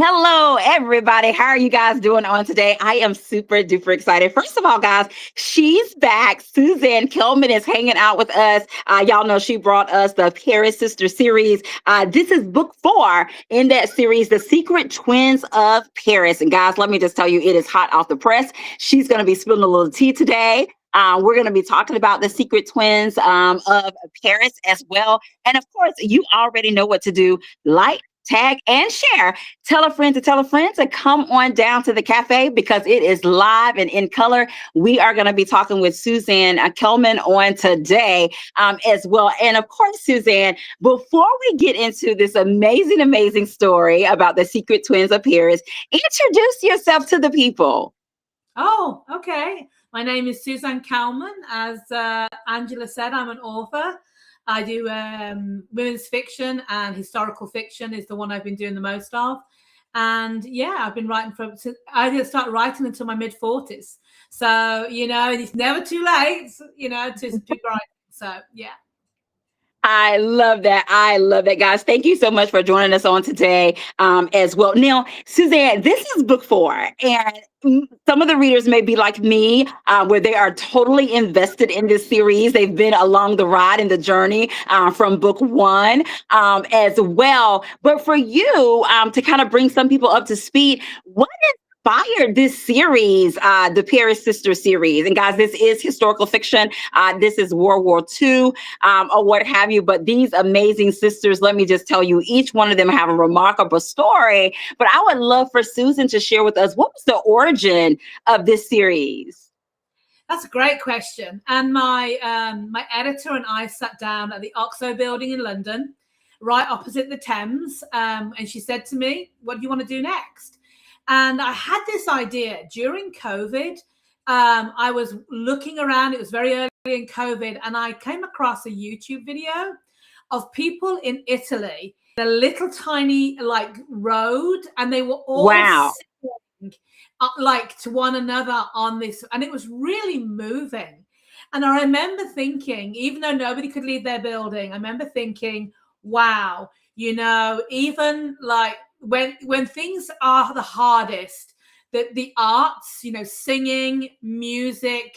Hello, everybody. How are you guys doing on today? I am super duper excited. First of all, guys, she's back. Suzanne Kelman is hanging out with us. Y'all know she brought us the Paris Sister series. This is book 4 in that series, The Secret Twins of Paris. And guys, let me just tell you, it is hot off the press. She's going to be spilling a little tea today. We're going to be talking about the secret twins of Paris as well. And of course, you already know what to do. Like, tag, and share. Tell a friend to tell a friend to come on down to the cafe because it is live and in color. We are going to be talking with Suzanne Kelman on today as well. And of course, Suzanne, before we get into this amazing, amazing story about the secret twins of Paris, introduce yourself to the people. Oh, okay. My name is Suzanne Kelman. As Angela said, I'm an author. I do women's fiction, and historical fiction is the one I've been doing the most of. And yeah, I've been writing I didn't start writing until my mid-40s. So, it's never too late, to be writing. So, yeah. I love that. I love that, guys. Thank you so much for joining us on today as well. Now, Suzanne, this is book 4, and some of the readers may be like me, where they are totally invested in this series. They've been along the ride and the journey from book 1 as well. But for you, to kind of bring some people up to speed, what inspired this series, the Paris Sister series? And guys, this is historical fiction. This is World War II or what have you. But these amazing sisters, let me just tell you, each one of them have a remarkable story. But I would love for Susan to share with us, what was the origin of this series? That's a great question. And my editor and I sat down at the Oxo building in London, right opposite the Thames. And she said to me, "What do you want to do next?" And I had this idea during COVID. I was looking around. It was very early in COVID. And I came across a YouTube video of people in Italy, a little tiny road. And they were all sitting to one another on this. And it was really moving. And I remember thinking, even though nobody could leave their building, I remember thinking, wow, even when things are the hardest, that the arts, singing, music,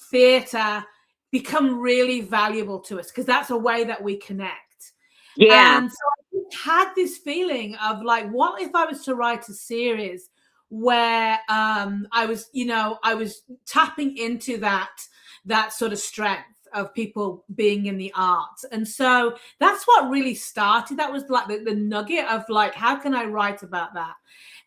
theater become really valuable to us because that's a way that we connect. Yeah. And so I had this feeling of what if I was to write a series where I was tapping into that sort of strength of people being in the arts. And so that's what really started. That was the nugget of how can I write about that?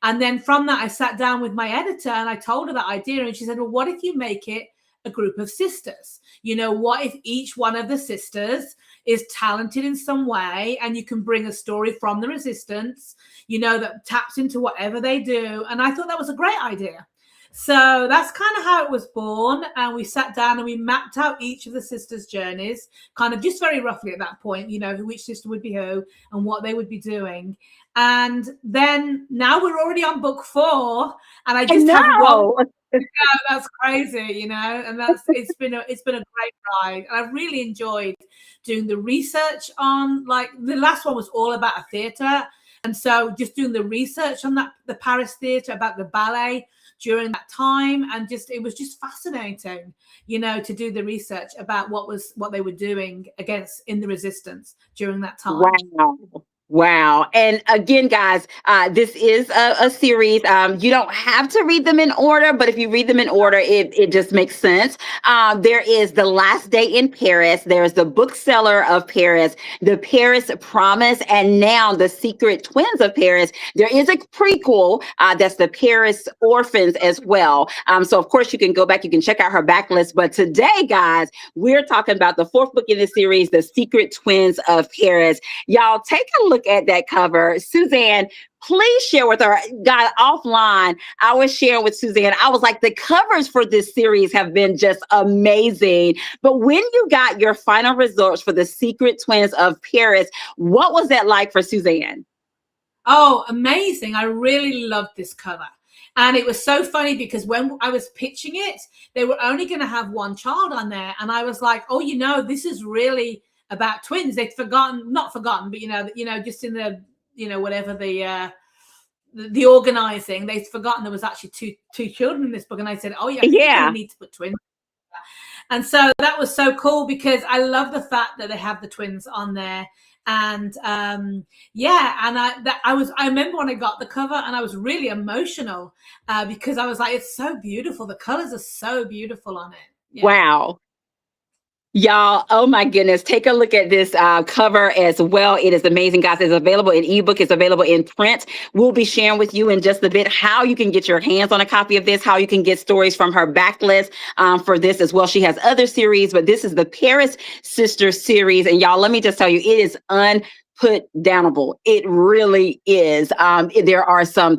And then from that, I sat down with my editor and I told her that idea. And she said, well, what if you make it a group of sisters? What if each one of the sisters is talented in some way and you can bring a story from the resistance, that taps into whatever they do. And I thought that was a great idea. So that's kind of how it was born. And we sat down and we mapped out each of the sisters' journeys, kind of just very roughly at that point, which sister would be who and what they would be doing. And then now we're already on book 4, and I just have one. That's crazy, and it's been a great ride. And I've really enjoyed doing the research on the last one was all about a theater. And so just doing the research on the Paris theater about the ballet during that time, and it was just fascinating, to do the research about what they were doing in the resistance during that time. Wow. And again, guys, this is a series. You don't have to read them in order, but if you read them in order, it just makes sense. There is The Last Day in Paris. There's The Bookseller of Paris, The Paris Promise, and now The Secret Twins of Paris. There is a prequel that's The Paris Orphans as well. So, of course, you can go back. You can check out her backlist. But today, guys, we're talking about the 4th book in the series, The Secret Twins of Paris. Y'all, take a look at that cover. Suzanne, please share with her. God, offline, I was sharing with Suzanne. I was like, the covers for this series have been just amazing. But when you got your final results for The Secret Twins of Paris, what was that like for Suzanne? Oh, amazing. I really loved this cover. And it was so funny because when I was pitching it, they were only going to have one child on there. And I was like, oh, this is really about twins. They'd not forgotten, but just in the, whatever the the organizing, they'd forgotten there was actually two children in this book, and I said, oh yeah, I think you're going to need to put twins. And so that was so cool, because I love the fact that they have the twins on there. And yeah, and I remember when I got the cover, and I was really emotional because I was like, it's so beautiful. The colors are so beautiful on it. Yeah. Wow. Y'all, oh my goodness, take a look at this cover as well. It is amazing, guys. It's available in ebook, it's available in print. We'll be sharing with you in just a bit how you can get your hands on a copy of this, how you can get stories from her backlist for this as well. She has other series, but this is the Paris Sisters series. And y'all, let me just tell you, it is put downable. It really is. There are some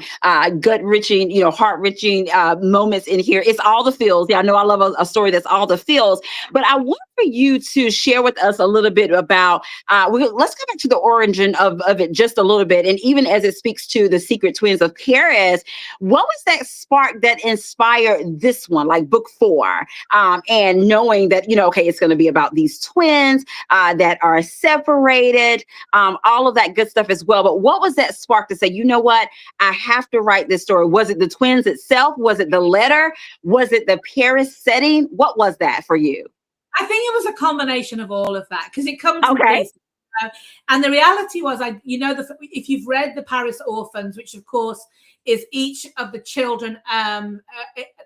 gut-wrenching, heart-wrenching moments in here. It's all the feels. Yeah, I know I love a story that's all the feels, but I want for you to share with us a little bit about, let's go back to the origin of it just a little bit. And even as it speaks to the Secret Twins of Paris, what was that spark that inspired this one, like book 4? And knowing that, okay, it's going to be about these twins that are separated, all of that good stuff as well. But what was that spark to say, you know what, I have to write this story? Was it the twins itself? Was it the letter? Was it the Paris setting? What was that for you? I think it was a combination of all of that, because it comes from pieces. And the reality was, if you've read The Paris Orphans, which of course is each of the children,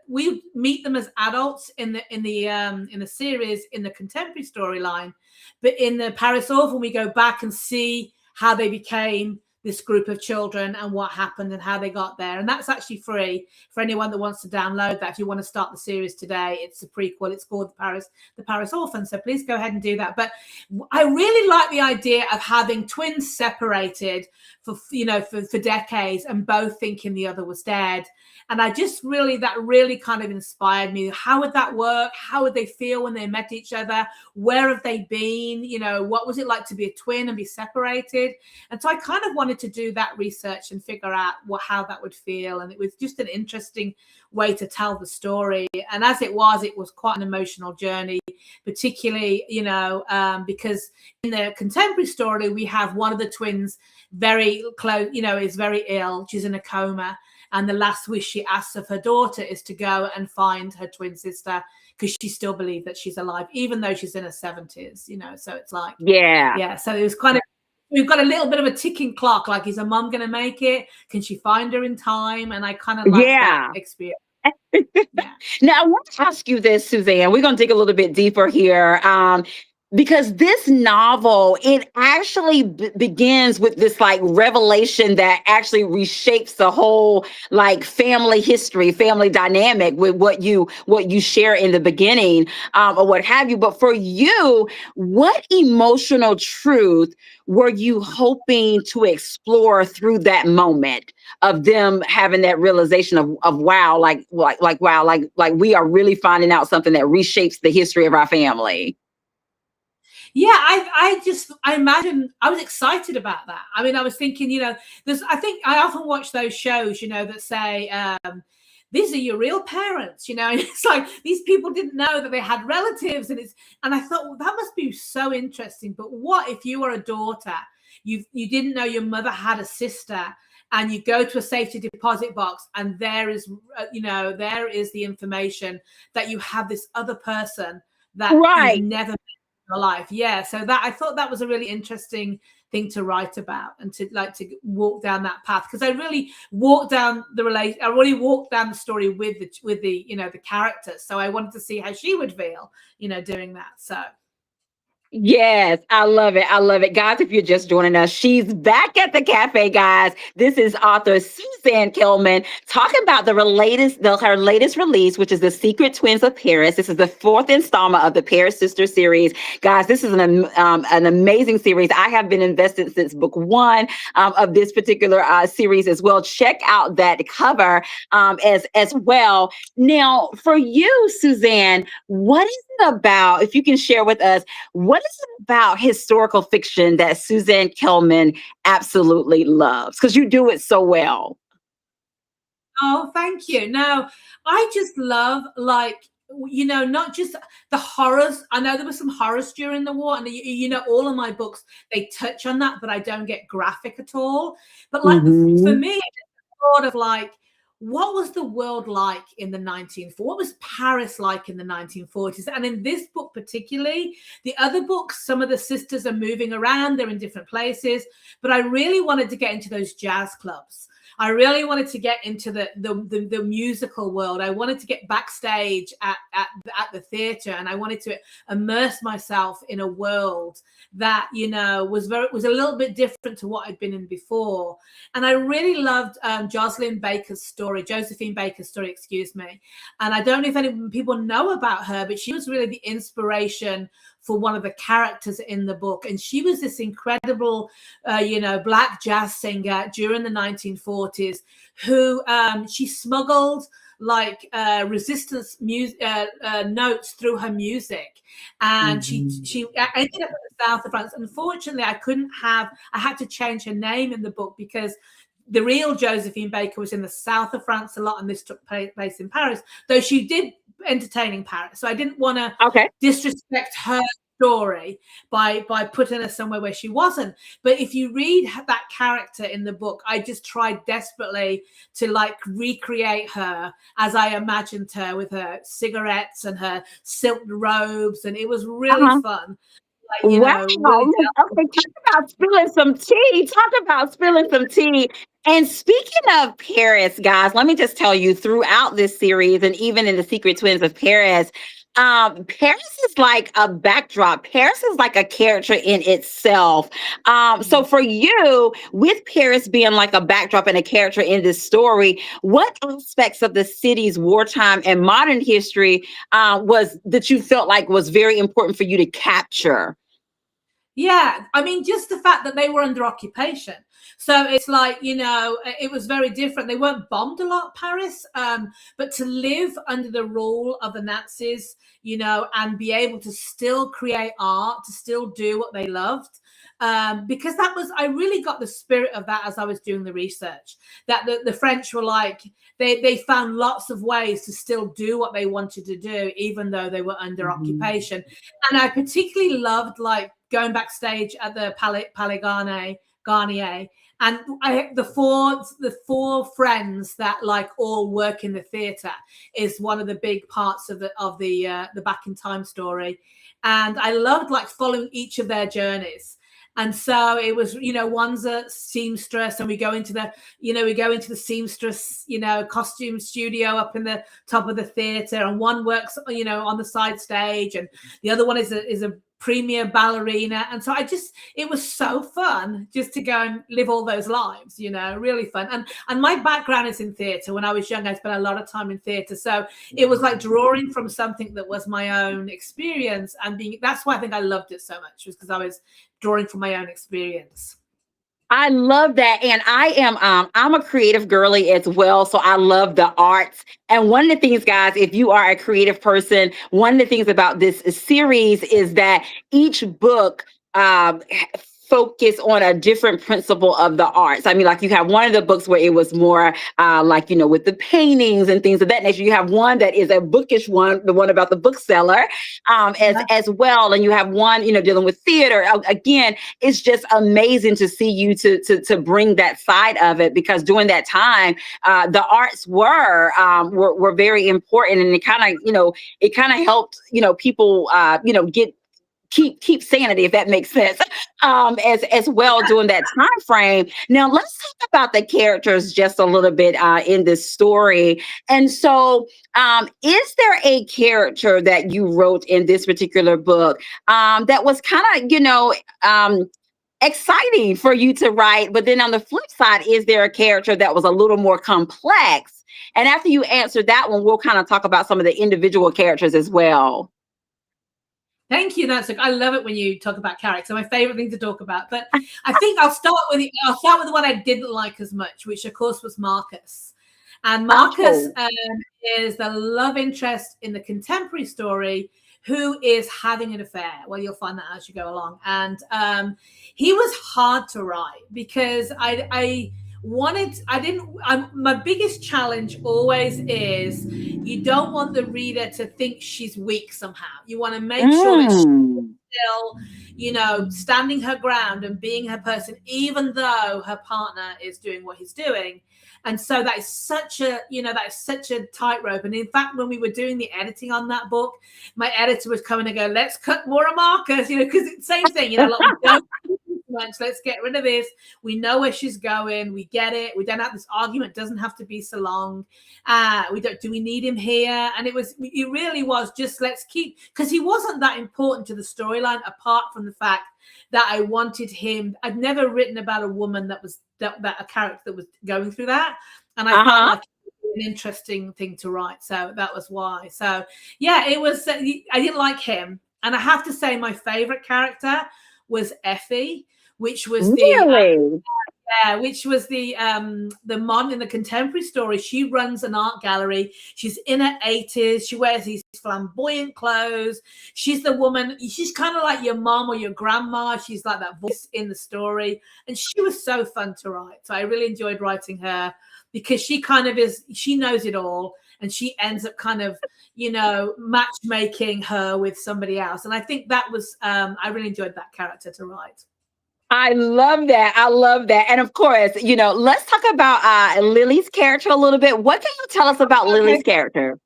we meet them as adults in the series, in the contemporary storyline, but in the Paris Orphan we go back and see how they became this group of children and what happened and how they got there. And that's actually free for anyone that wants to download that. If you want to start the series today, it's a prequel. It's called The Paris Orphan. So please go ahead and do that. But I really like the idea of having twins separated for decades and both thinking the other was dead. And that really kind of inspired me. How would that work? How would they feel when they met each other? Where have they been? What was it like to be a twin and be separated? And so I kind of wanted to do that research and figure out how that would feel. And it was just an interesting way to tell the story. And as it was quite an emotional journey, particularly, because in the contemporary story, we have one of the twins very close, is very ill. She's in a coma. And the last wish she asks of her daughter is to go and find her twin sister, because she still believes that she's alive, even though she's in her 70s, So it's like, yeah. So it was kind of, we've got a little bit of a ticking clock. Like, is her mom going to make it? Can she find her in time? And I kind of like that experience. Now, I want to ask you this, Suzanne. We're going to dig a little bit deeper here. Because this novel, it actually begins with this like revelation that actually reshapes the whole like family history, family dynamic with what you share in the beginning, or what have you. But for you, what emotional truth were you hoping to explore through that moment of them having that realization of wow, like we are really finding out something that reshapes the history of our family? Yeah, I imagine I was excited about that. I mean, I was thinking, I think I often watch those shows, that say, these are your real parents, and it's like these people didn't know that they had relatives, and I thought, well, that must be so interesting. But what if you were a daughter, you didn't know your mother had a sister, and you go to a safety deposit box, and there is the information that you have this other person that you've never met in your life. Yeah, so that I thought that was a really interesting thing to write about, and to walk down that path, because I really walked down the story with the characters. So I wanted to see how she would feel, doing that. So yes, I love it. I love it. Guys, if you're just joining us, she's back at the cafe, guys. This is author Suzanne Kelman talking about her latest release, which is The Secret Twins of Paris. This is the 4th installment of the Paris Sisters series. Guys, this is an amazing series. I have been invested since book 1 of this particular series as well. Check out that cover as well. Now, for you, Suzanne, what is it about, if you can share with us, what is it about historical fiction that Suzanne Kelman absolutely loves? Because you do it so well. Oh, thank you. No, I just love, not just the horrors. I know there were some horrors during the war, and all of my books, they touch on that, but I don't get graphic at all. But for me, thought of like, what was the world like in the 1940s? What was Paris like in the 1940s? And in this book particularly, the other books, some of the sisters are moving around, they're in different places, but I really wanted to get into those jazz clubs. I really wanted to get into the musical world. I wanted to get backstage at the theater, and I wanted to immerse myself in a world that, you know, was a little bit different to what I'd been in before. And I really loved Josephine Baker's story, excuse me. And I don't know if any people know about her, but she was really the inspiration for one of the characters in the book. And she was this incredible, Black jazz singer during the 1940s who she smuggled like resistance notes through her music. And she ended up in the south of France. Unfortunately, I had to change her name in the book because the real Josephine Baker was in the south of France a lot, and this took place in Paris, though she did entertaining Paris. So I didn't want to disrespect her story by putting her somewhere where she wasn't. But if you read that character in the book, I just tried desperately to like recreate her as I imagined her, with her cigarettes and her silk robes, and it was really fun. Like, wow. really okay, talk about spilling some tea. And speaking of Paris, guys, let me just tell you, throughout this series and even in The Secret Twins of Paris, Paris is like a backdrop. Paris is like a character in itself. So for you, with Paris being like a backdrop and a character in this story, what aspects of the city's wartime and modern history was that you felt like was very important for you to capture? Yeah, I mean, just the fact that they were under occupation. So it's like, it was very different. They weren't bombed a lot, Paris, but to live under the rule of the Nazis, and be able to still create art, to still do what they loved. Because I really got the spirit of that as I was doing the research, that the French were like, they found lots of ways to still do what they wanted to do, even though they were under occupation. And I particularly loved like going backstage at the Palais Garnier, and the four friends that like all work in the theater is one of the big parts of the Back in Time story. And I loved like following each of their journeys. And so it was, one's a seamstress, and we go into the seamstress, costume studio up in the top of the theater, and one works, on the side stage, and the other one is a premier ballerina. And so it was so fun just to go and live all those lives, really fun. And my background is in theater. When I was young, I spent a lot of time in theater. So it was like drawing from something that was my own experience, and that's why I think I loved it so much, was because I was drawing from my own experience. I love that. And I'm a creative girly as well. So I love the arts. And one of the things, guys, if you are a creative person, one of the things about this series is that each book focus on a different principle of the arts. I mean, like you have one of the books where it was more with the paintings and things of that nature. You have one that is a bookish one, the one about the bookseller, as well. And you have one, dealing with theater. Again, it's just amazing to see you to bring that side of it, because during that time, the arts were very important, and it kind of helped, people, keep sanity, if that makes sense, as well during that time frame. Now let's talk about the characters just a little bit in this story. And so is there a character that you wrote in this particular book that was kind of exciting for you to write, but then on the flip side, is there a character that was a little more complex? And after you answer that one, we'll kind of talk about some of the individual characters as well. Thank you. I love it when you talk about characters. My favorite thing to talk about. But I think I'll start with the one I didn't like as much, which of course was Marcus. And Marcus is the love interest in the contemporary story who is having an affair. Well, you'll find that as you go along. And he was hard to write because my biggest challenge always is you don't want the reader to think she's weak somehow. You want to make sure that still, you know, standing her ground and being her person, even though her partner is doing what he's doing. And so that is such a, you know, that is such a tightrope. And in fact, when we were doing the editing on that book, my editor was coming and go, let's cut more of Marcus, you know, because it's the same thing, you know, like, we don't much, let's get rid of this. We know where she's going. We get it. We don't have this argument. It doesn't have to be so long. Do we need him here? And it really was just, let's keep, because he wasn't that important to the storyline, apart from the fact that I wanted him. I'd never written about a woman that was that a character that was going through that, and I felt like an interesting thing to write. So that was why. So yeah, it was. I didn't like him, and I have to say my favorite character was Effie, which was the mom in the contemporary story. She runs an art gallery. She's in her 80s. She wears these flamboyant clothes. She's the woman. She's kind of like your mom or your grandma. She's like that voice in the story. And she was so fun to write. So I really enjoyed writing her, because she kind of is, she knows it all. And she ends up kind of, you know, matchmaking her with somebody else. And I think that was, I really enjoyed that character to write. I love that. I love that. And of course, you know, let's talk about Lily's character a little bit. What can you tell us about Lily's character?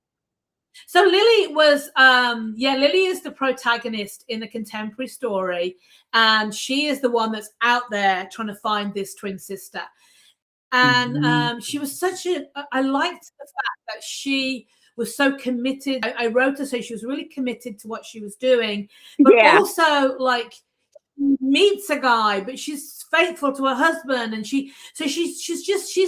So Lily was, Lily is the protagonist in the contemporary story. And she is the one that's out there trying to find this twin sister. And she was I liked the fact that she was so committed. I wrote to say she was really committed to what she was doing, but also like, meets a guy, but she's faithful to her husband, and she's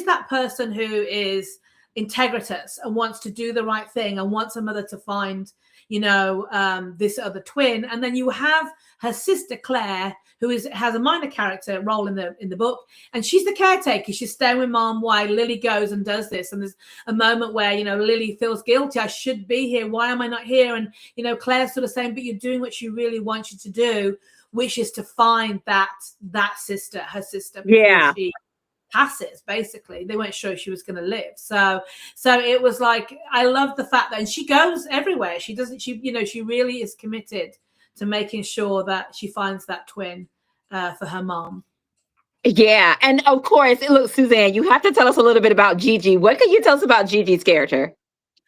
that person who is integritous and wants to do the right thing and wants her mother to find, you know, this other twin. And then you have her sister Claire, who has a minor character role in the book, and she's the caretaker. She's staying with mom while Lily goes and does this. And there's a moment where, you know, Lily feels guilty. I should be here. Why am I not here? And, you know, Claire's sort of saying, but you're doing what she really wants you to do, which is to find her sister before she passes. Basically, they weren't sure she was going to live. So it was like, I love the fact that, and she goes everywhere. She really is committed to making sure that she finds that twin for her mom. Yeah, and of course, look, Suzanne, you have to tell us a little bit about Gigi. What can you tell us about Gigi's character?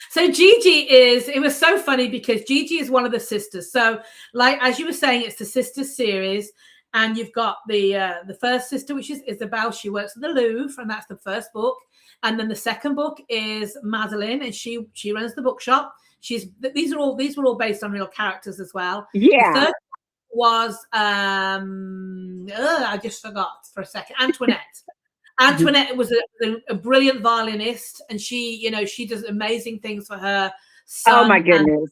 So Gigi it was so funny because Gigi is one of the sisters. So like, as you were saying, it's the sisters series, and you've got the first sister, which is Isabel. She works at the Louvre, and that's the first book. And then the second book is Madeline, and she runs the bookshop. These were all based on real characters as well. Yeah. The third was I just forgot for a second. Antoinette was a brilliant violinist, and she does amazing things for her son. Oh my goodness.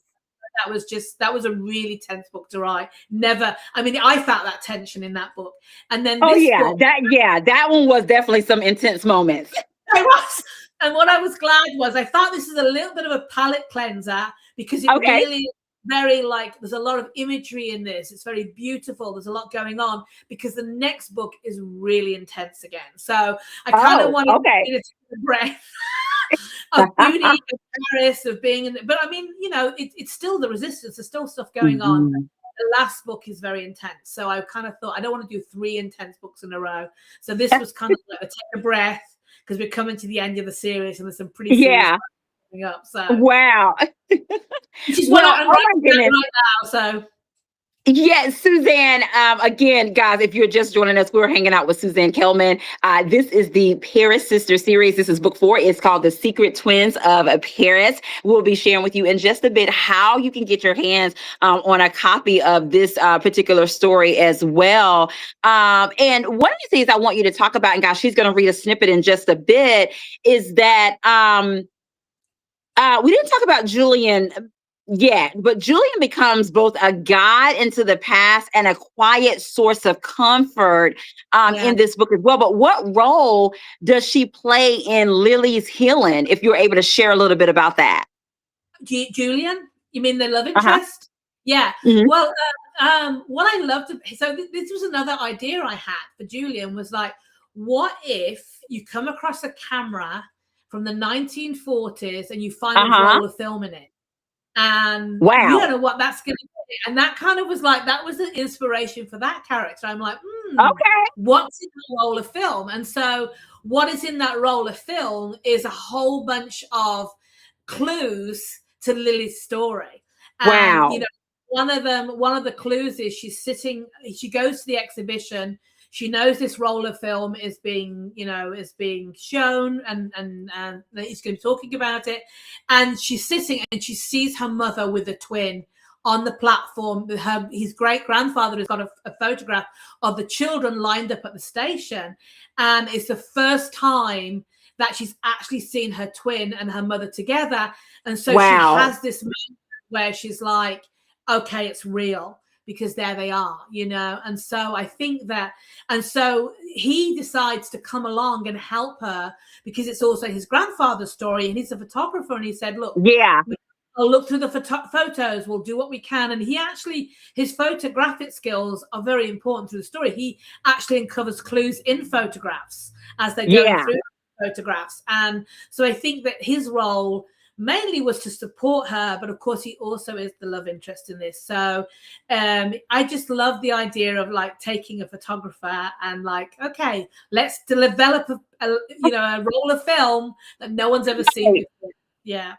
That was a really tense book to write. I felt that tension in that book. And then that one was definitely some intense moments. It was. And what I was glad was, I thought this is a little bit of a palate cleanser, because it really very, like, there's a lot of imagery in this. It's very beautiful. There's a lot going on, because the next book is really intense again. So I kind of wanted to take a breath of beauty, of Paris, of being in. But I mean, you know, it's still the resistance. There's still stuff going on. The last book is very intense. So I kind of thought, I don't want to do 3 intense books in a row. So this was kind of like a take a breath, because we're coming to the end of the series, and there's some pretty serious coming up. So wow. Which is what I'm writing right now. So yes, Suzanne. Again, guys, if you're just joining us, we're hanging out with Suzanne Kelman. This is the Paris Sister series. This is book 4. It's called The Secret Twins of Paris. We'll be sharing with you in just a bit how you can get your hands on a copy of this particular story as well. And one of the things I want you to talk about, and guys, she's going to read a snippet in just a bit, is that we didn't talk about Julian yet, but Julian becomes both a guide into the past and a quiet source of comfort in this book as well. But what role does she play in Lily's healing, if you're able to share a little bit about that? Julian? You mean the love interest? Yeah. Well, what I loved, so this was another idea I had for Julian, was like, what if you come across a camera from the 1940s and you find a roll of film in it? and you don't Wow. know what that's going to be. And that kind of was like, that was the inspiration for that character. I'm like, Okay. what's in the roll of film? And so what is in that roll of film is a whole bunch of clues to Lily's story. And, Wow. one of the clues is she goes to the exhibition. She knows this roll of film is being shown, and he's going to be talking about it. And she's sitting and she sees her mother with a twin on the platform. His great grandfather has got a photograph of the children lined up at the station, and it's the first time that she's actually seen her twin and her mother together. And so she Wow. has this moment where she's like, okay, it's real, because there they are, And so I think that, and so he decides to come along and help her, because it's also his grandfather's story, and he's a photographer. And he said, look, Yeah. I'll look through the photos. We'll do what we can. And his photographic skills are very important to the story. He actually uncovers clues in photographs as they're going Yeah. through photographs. And so I think that his role mainly was to support her, but of course he also is the love interest in this. So I just love the idea of like taking a photographer and like, okay, let's develop a roll of film that no one's ever seen before. Yeah.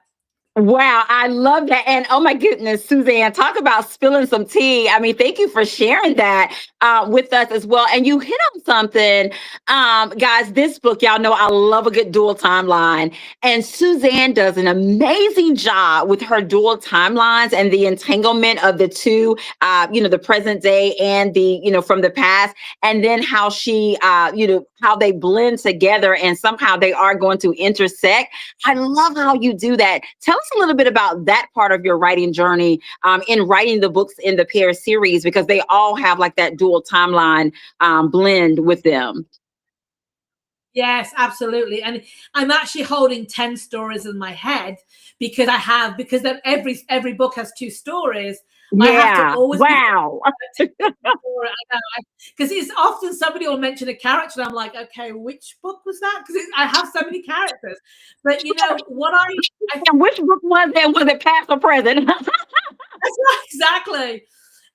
Wow, I love that. And oh my goodness, Suzanne, talk about spilling some tea. I mean, thank you for sharing that with us as well. And you hit on something, guys. This book, y'all know I love a good dual timeline. And Suzanne does an amazing job with her dual timelines and the entanglement of the two, the present day and from the past. And then how how they blend together and somehow they are going to intersect. I love how you do that. Tell us a little bit about that part of your writing journey in writing the books in the Paris series, because they all have like that dual timeline blend with them. Yes, absolutely. And I'm actually holding 10 stories in my head, because then every book has two stories. I have to Yeah. always be Wow. because it's often somebody will mention a character and I'm like, okay, which book was that? Because I have so many characters. But what I And which book was it? Was it past or present? exactly.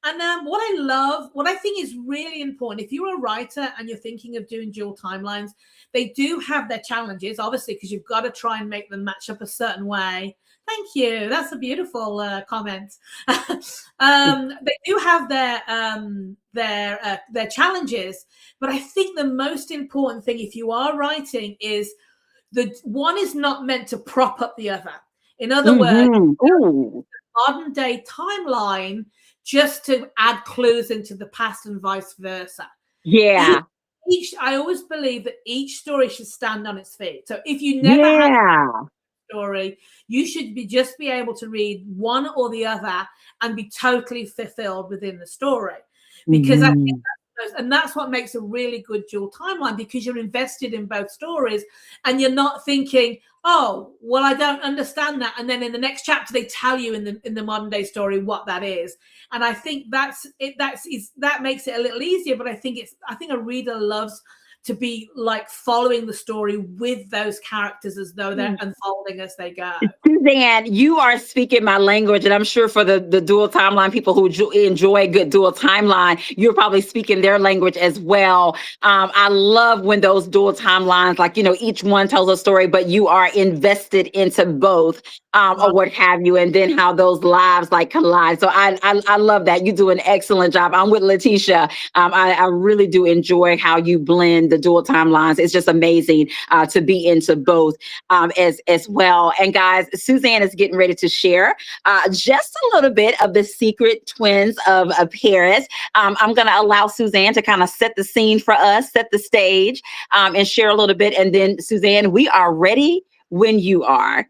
And what I think is really important, if you're a writer and you're thinking of doing dual timelines, they do have their challenges, obviously, because you've got to try and make them match up a certain way. Thank you. That's a beautiful comment. They do have their challenges, but I think the most important thing, if you are writing, is the one is not meant to prop up the other. In other words, Ooh. modern day timeline just to add clues into the past and vice versa. Yeah. I always believe that each story should stand on its feet. So if you never had Yeah. a story, you should just be able to read one or the other and be totally fulfilled within the story. Because I think that's what makes a really good dual timeline, because you're invested in both stories and you're not thinking, oh, well, I don't understand that. And then in the next chapter, they tell you in the modern day story what that is. And I think that makes it a little easier. But I think a reader loves to be like following the story with those characters as though they're unfolding as they go. Suzanne, you are speaking my language, and I'm sure for the dual timeline people who enjoy a good dual timeline, you're probably speaking their language as well. I love when those dual timelines, like, each one tells a story, but you are invested into both, or what have you, and then how those lives like collide. So I love that. You do an excellent job. I'm with Letitia. I really do enjoy how you blend the dual timelines. It's just amazing to be into both as well. And guys, Suzanne is getting ready to share just a little bit of the secret twins of Paris. I'm going to allow Suzanne to kind of set the scene for us, set the stage, and share a little bit. And then, Suzanne, we are ready when you are.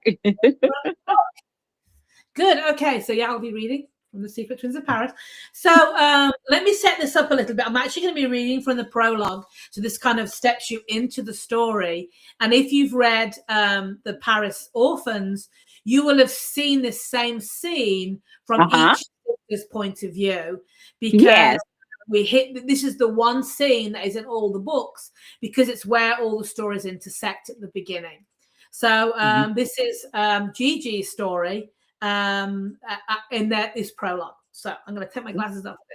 Good. Okay. So I'll be reading from The Secret Twins of Paris. So let me set this up a little bit. I'm actually going to be reading from the prologue. So this kind of steps you into the story. And if you've read The Paris Orphans, you will have seen this same scene from each sister's point of view, because this is the one scene that is in all the books, because it's where all the stories intersect at the beginning. So this is Gigi's story. in this prologue. So I'm going to take my glasses off for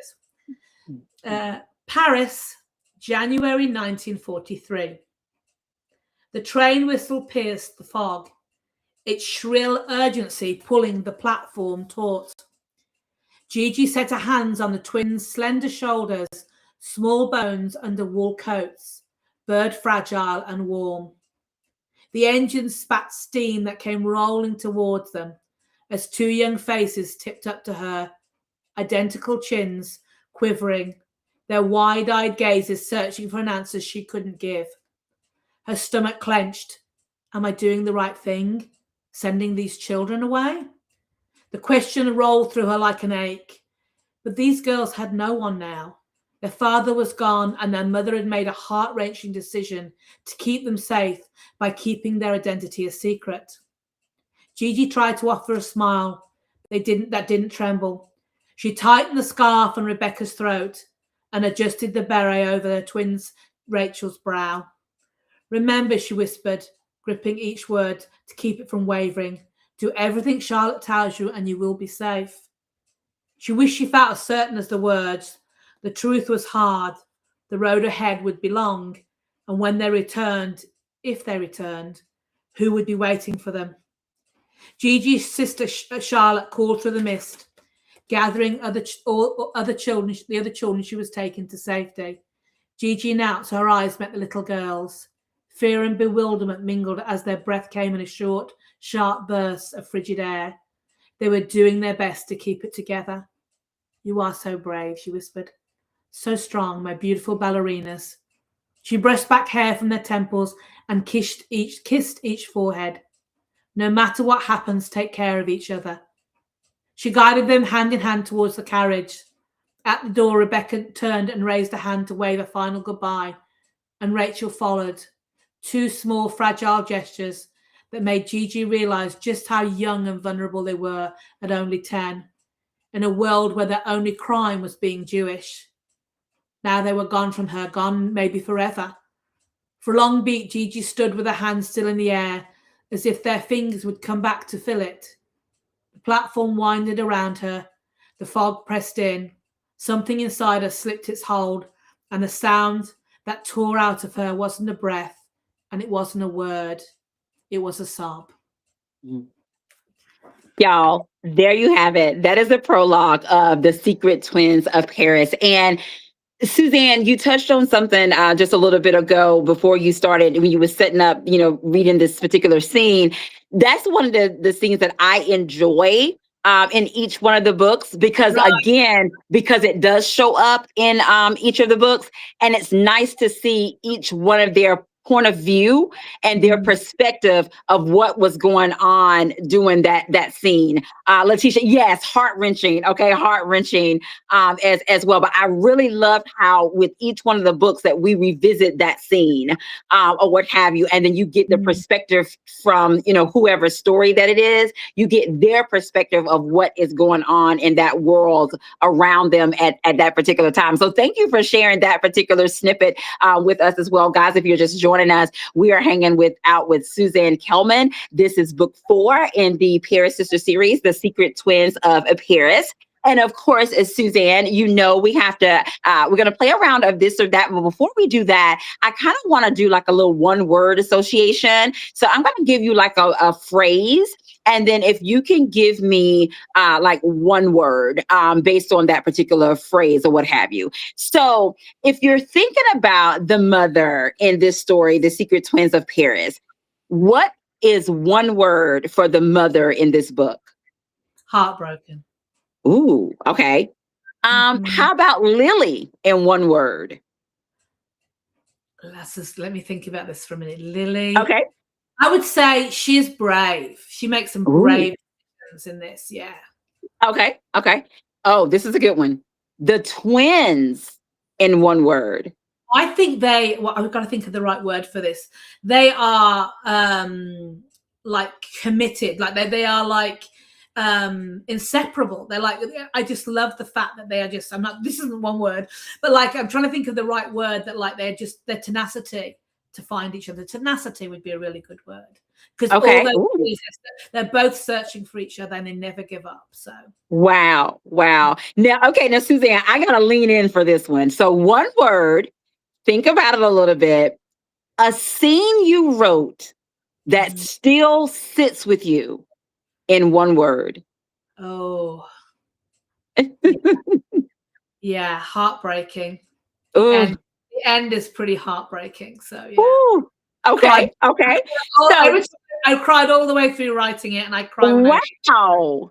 this. Paris, January 1943. The train whistle pierced the fog, its shrill urgency pulling the platform taut. Gigi set her hands on the twins' slender shoulders, small bones under wool coats, bird fragile and warm. The engine spat steam that came rolling towards them as two young faces tipped up to her, identical chins quivering, their wide-eyed gazes searching for an answer she couldn't give. Her stomach clenched. Am I doing the right thing? Sending these children away? The question rolled through her like an ache. But these girls had no one now. Their father was gone, and their mother had made a heart-wrenching decision to keep them safe by keeping their identity a secret. Gigi tried to offer a smile. That didn't tremble. She tightened the scarf on Rebecca's throat and adjusted the beret over her twins' Rachel's brow. Remember, she whispered, gripping each word to keep it from wavering. Do everything Charlotte tells you and you will be safe. She wished she felt as certain as the words. The truth was hard. The road ahead would be long. And when they returned, if they returned, who would be waiting for them? Gigi's sister Charlotte called through the mist, gathering the other children she was taking to safety. Gigi announced. Her eyes met the little girls. Fear and bewilderment mingled as their breath came in a short, sharp burst of frigid air. They were doing their best to keep it together. You are so brave, she whispered. So strong, my beautiful ballerinas. She brushed back hair from their temples and kissed each forehead. No matter what happens, take care of each other. She guided them hand in hand towards the carriage. At the door, Rebecca turned and raised a hand to wave a final goodbye, and Rachel followed. Two small, fragile gestures that made Gigi realize just how young and vulnerable they were at only 10, in a world where their only crime was being Jewish. Now they were gone from her, gone maybe forever. For a long beat, Gigi stood with her hands still in the air, as if their fingers would come back to fill it. The platform winded around her. The fog pressed in. Something inside her slipped its hold, and the sound that tore out of her wasn't a breath, and it wasn't a word. It was a sob. Y'all, there you have it. That is the prologue of The Secret Twins of Paris. And Suzanne, you touched on something just a little bit ago before you started, when you were setting up, reading this particular scene. That's one of the scenes that I enjoy in each one of the books, because again, because it does show up in each of the books, and it's nice to see each one of their point of view and their perspective of what was going on during that scene. Letitia, yes, heart-wrenching. Okay, heart-wrenching as well. But I really loved how with each one of the books that we revisit that scene or what have you, and then you get the perspective from whoever's story that it is. You get their perspective of what is going on in that world around them at that particular time. So thank you for sharing that particular snippet with us as well, guys. If you're just joining us, we are hanging out with Suzanne Kelman. This is book 4 in the Paris Sister series, The Secret Twins of Paris. And of course, as Suzanne, we have to, we're going to play a round of this or that. But before we do that, I kind of want to do like a little one-word association. So I'm going to give you like a phrase. And then if you can give me like one word based on that particular phrase or what have you. So if you're thinking about the mother in this story, The Secret Twins of Paris, what is one word for the mother in this book? Heartbroken. Ooh, okay. How about Lily in one word? Let me think about this for a minute. Lily. Okay. I would say she's brave. She makes some brave decisions in this. Yeah. Okay. Oh, this is a good one. The twins in one word. I think I've got to think of the right word for this. They are like committed. Like they are like inseparable. They're like, I just love the fact that they are this isn't one word, but like I'm trying to think of the right word, that like their tenacity to find each other. Tenacity would be a really good word, because Okay. although Ooh. they're both searching for each other and they never give up. So Wow. Wow. Now, okay. Now, Suzanne, I got to lean in for this one. So, one word, think about it a little bit. A scene you wrote that mhm. still sits with you in one word. Oh yeah, yeah, heartbreaking. The Ooh. end. The end is pretty heartbreaking. So yeah, Ooh. cried. Okay. Okay. I So, was I cried all the way through writing it, and I cried when I read wow.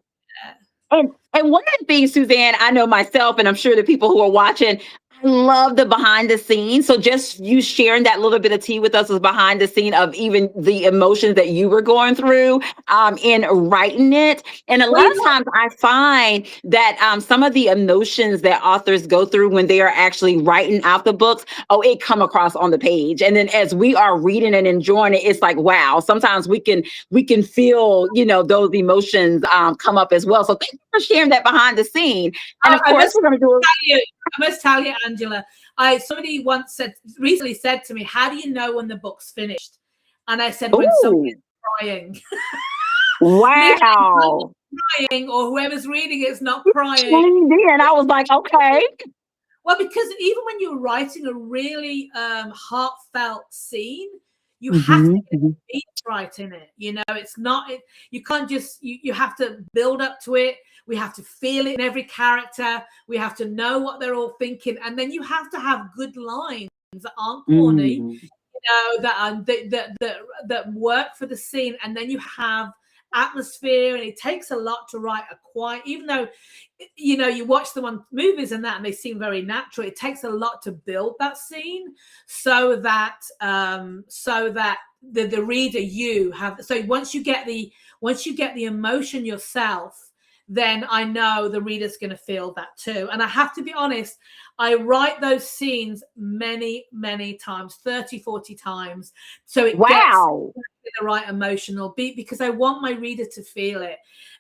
it. And one of the things, Suzanne, I know myself, and I'm sure the people who are watching, I love the behind the scenes. So just you sharing that little bit of tea with us was behind the scene of even the emotions that you were going through in writing it. And a Well, lot of times I find that some of the emotions that authors go through when they are actually writing out the books, oh, it come across on the page. And then as we are reading and enjoying it, it's like, wow, sometimes we can feel, those emotions come up as well. So thank you for sharing that behind the scene. And of I course, must we're going to do it. tell you, Angela. Somebody recently said to me, "How do you know when the book's finished?" And I said, "When somebody's Ooh, crying, literally wow. crying, or whoever's reading it's not crying." Leaned in. I was like, okay. Well, because even when you're writing a really heartfelt scene, you have to Hmm. get the beats right in it. It's not you can't just you have to build up to it. We have to feel it in every character. We have to know what they're all thinking, and then you have to have good lines that aren't corny, Mm. that work for the scene, and then you have atmosphere. And it takes a lot to write a quiet, even though you watch them on movies and that, and they seem very natural. It takes a lot to build that scene so that the reader, you have, so once you get the emotion yourself, then I know the reader's going to feel that too. And I have to be honest, I write those scenes many, many times, 30, 40 times. So it gets Wow. the right emotional beat, because I want my reader to feel it.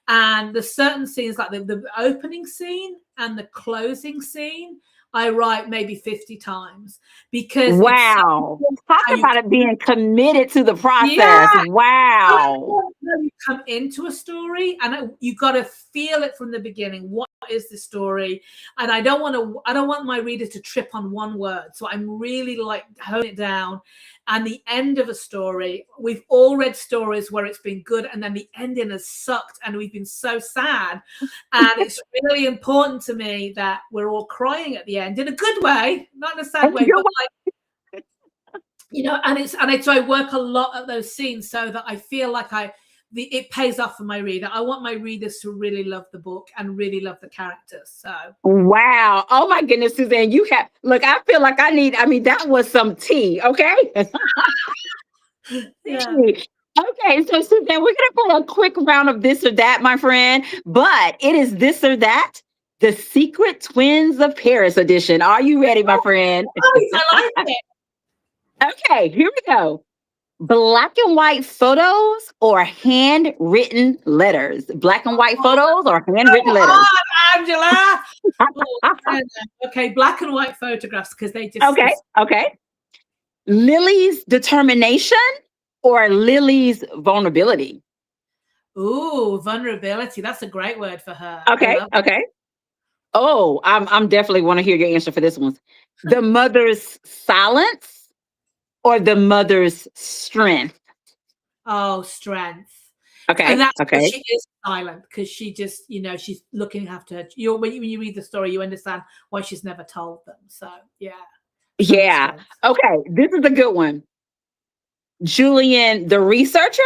And there's certain scenes, like the opening scene and the closing scene, I write maybe 50 times, because it's so Wow. important Talk how you about it being committed to the yeah, process. so Wow. important how you come into a story, and you got to feel it from the beginning. What is the story? And I don't want my reader to trip on one word. So I'm really like hone it down. And the end of a story, we've all read stories where it's been good and then the ending has sucked and we've been so sad. And it's really important to me that we're all crying at the end in a good way, not in a sad way, You're but like, I work a lot at those scenes so that I feel like it pays off for my reader. I want my readers to really love the book and really love the characters. So wow. Oh my goodness, Suzanne, look, I feel like I mean, that was some tea. Okay. yeah. Okay, so Suzanne, we're gonna play a quick round of this or that, my friend. But it is this or that, the Secret Twins of Paris edition. Are you ready, my friend? I like it. Okay, here we go. Black and white photos or handwritten letters? Black and white photos or handwritten Come letters? on, Angela. Oh, okay, black and white photographs, because they just Okay, okay. Lily's determination or Lily's vulnerability? ooh, vulnerability. That's a great word for her. I Okay, love okay. Oh, I'm definitely want to hear your answer for this one. The mother's silence or the mother's strength? strength. And Okay, that's why okay. she is silent, because she just, she's looking after her. When you read the story, you understand why she's never told them. So yeah, mother's Yeah. strength. Okay, this is a good one. Julian the researcher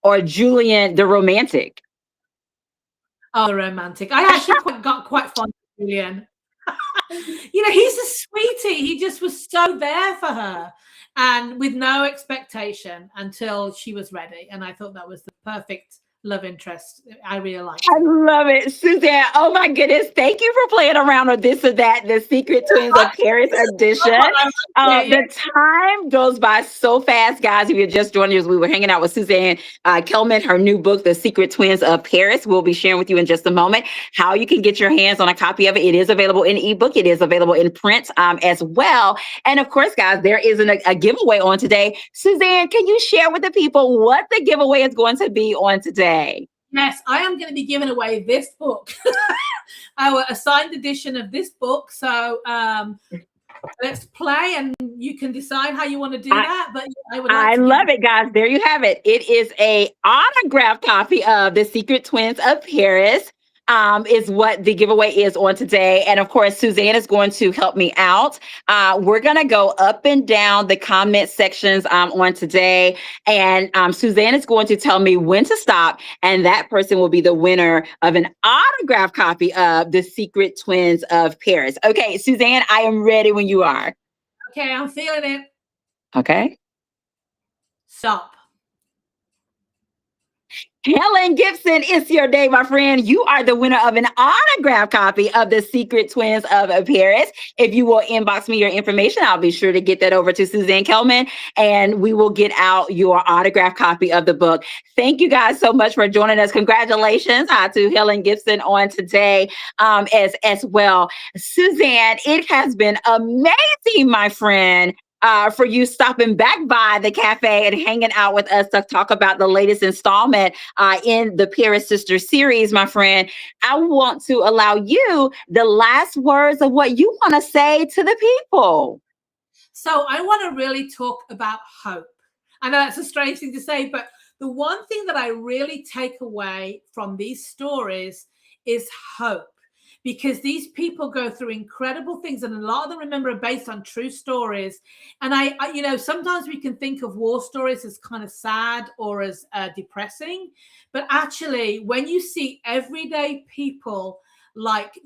or Julian the romantic? Oh, the romantic. I actually got quite fond of Julian. He's a sweetie. He just was so there for her, and with no expectation until she was ready. And I thought that was the perfect love interest. I really liked I it. love it, Suzanne. Oh my goodness. Thank you for playing around with this or that, the Secret Twins of Paris edition. Yeah. The time goes by so fast, guys. If you're just joining us, we were hanging out with Suzanne Kelman, her new book, The Secret Twins of Paris. We'll be sharing with you in just a moment how you can get your hands on a copy of it. It is available in ebook. It is available in print as well. And of course, guys, there is a giveaway on today. Suzanne, can you share with the people what the giveaway is going to be on today? Yes, I am going to be giving away this book, our signed edition of this book. So let's play, and you can decide how you want to do that. But I love it, guys. There you have it. It is a autographed copy of The Secret Twins of Paris. Is what the giveaway is on today. And of course, Suzanne is going to help me out. We're going to go up and down the comment sections on today. And Suzanne is going to tell me when to stop. And that person will be the winner of an autographed copy of The Secret Twins of Paris. Okay, Suzanne, I am ready when you are. Okay, I'm feeling it. Okay. Stop. Helen Gibson, it's your day, my friend. You are the winner of an autographed copy of The Secret Twins of Paris. If you will inbox me your information, I'll be sure to get that over to Suzanne Kelman, and we will get out your autographed copy of the book. Thank you guys so much for joining us. Congratulations to Helen Gibson on today as well. Suzanne, it has been amazing, my friend. For you stopping back by the cafe and hanging out with us to talk about the latest installment in the Paris Sisters series, my friend. I want to allow you the last words of what you want to say to the people. So I want to really talk about hope. I know that's a strange thing to say, but the one thing that I really take away from these stories is hope. Because these people go through incredible things, and a lot of them, remember, are based on true stories. And I sometimes we can think of war stories as kind of sad or as depressing, but actually, when you see everyday people like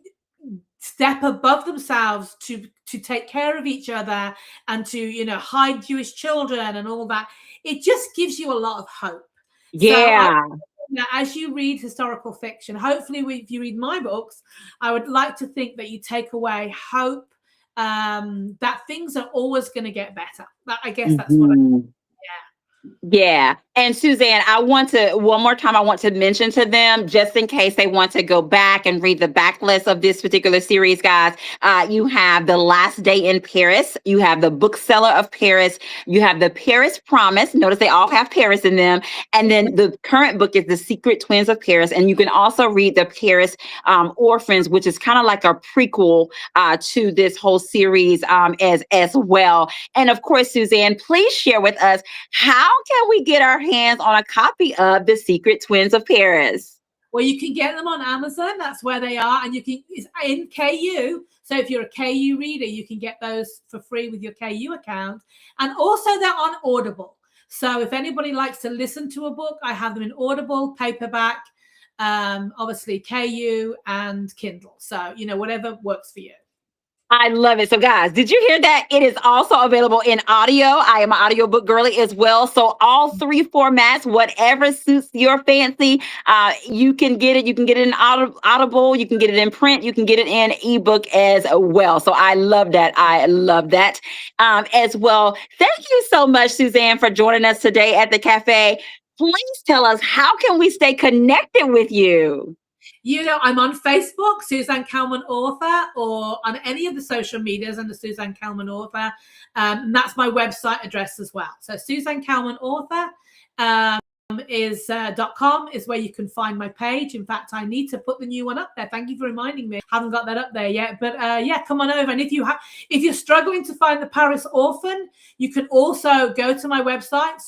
step above themselves to take care of each other and to hide Jewish children and all that, it just gives you a lot of hope. Yeah. So as you read historical fiction, hopefully if you read my books, I would like to think that you take away hope, that things are always going to get better. I guess that's what Yeah. And Suzanne, I want to mention to them, just in case they want to go back and read the backlist of this particular series, guys. You have The Last Day in Paris. You have The Bookseller of Paris. You have The Paris Promise. Notice they all have Paris in them. And then the current book is The Secret Twins of Paris. And you can also read The Paris Orphans, which is kind of like a prequel to this whole series as well. And of course, Suzanne, please share with us, how can we get our hands on a copy of The Secret Twins of Paris? Well, you can get them on Amazon. That's where they are. And it's in KU. So if you're a KU reader, you can get those for free with your KU account. And also they're on Audible. So if anybody likes to listen to a book, I have them in Audible, paperback, obviously KU and Kindle. So, whatever works for you. I love it. So guys, did you hear that? It is also available in audio. I am an audiobook girly as well. So all three formats, whatever suits your fancy, you can get it. You can get it in Audible. You can get it in print. You can get it in ebook as well. So I love that. I love that as well. Thank you so much, Suzanne, for joining us today at the cafe. Please tell us, how can we stay connected with you? I'm on Facebook, Suzanne Kelman Author, or on any of the social medias under Suzanne Kelman Author. And that's my website address as well. So Suzanne Kelman Author .com is where you can find my page. In fact, I need to put the new one up there. Thank you for reminding me. I haven't got that up there yet, but come on over. And if you're struggling to find the Paris Orphan, you can also go to my website,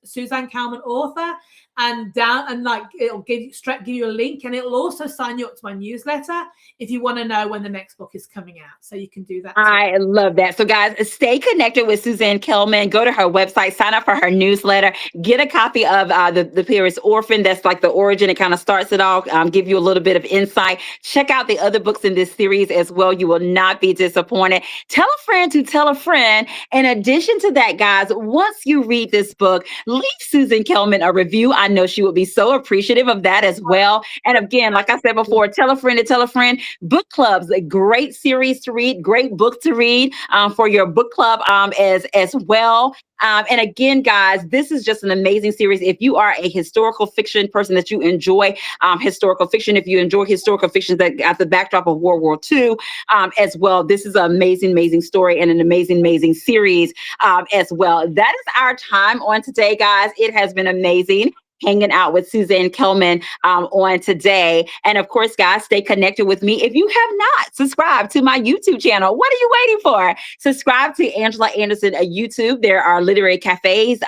Suzanne Kelman Author, and it'll give you a link, and it'll also sign you up to my newsletter if you want to know when the next book is coming out. So you can do that too. I love that. So guys, stay connected with Suzanne Kelman. Go to her website, sign up for her newsletter, get a copy of the Paris Orphan. That's like the origin. It kind of starts it all, give you a little bit of insight. Check out the other books in this series as well. You will not be disappointed. Tell a friend to tell a friend. In addition to that, guys, once you read this book, leave Suzanne Kelman a review. I know she would be so appreciative of that as well. And again, like I said before, tell a friend to tell a friend. Book clubs, a great series to read, great book to read for your book club as well. And again, guys, this is just an amazing series. If you are a historical fiction person that you enjoy historical fiction, if you enjoy historical fiction that got the backdrop of World War II as well, this is an amazing, amazing story and an amazing, amazing series as well. That is our time on today, guys. It has been amazing hanging out with Suzanne Kelman on today. And of course, guys, stay connected with me. If you have not subscribed to my YouTube channel, what are you waiting for? Subscribe to Angela Anderson YouTube. There are literary cafes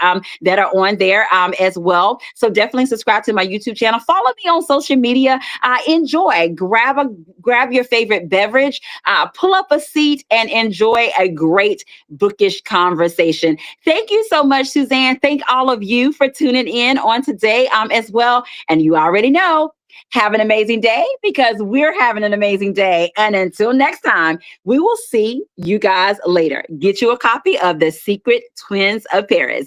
that are on there as well. So definitely subscribe to my YouTube channel. Follow me on social media. Enjoy. Grab your favorite beverage, pull up a seat, and enjoy a great bookish conversation. Thank you so much, Suzanne. Thank all of you for tuning in on today as well. And you already know, have an amazing day because we're having an amazing day. And until next time, we will see you guys later. Get you a copy of The Secret Twins of Paris.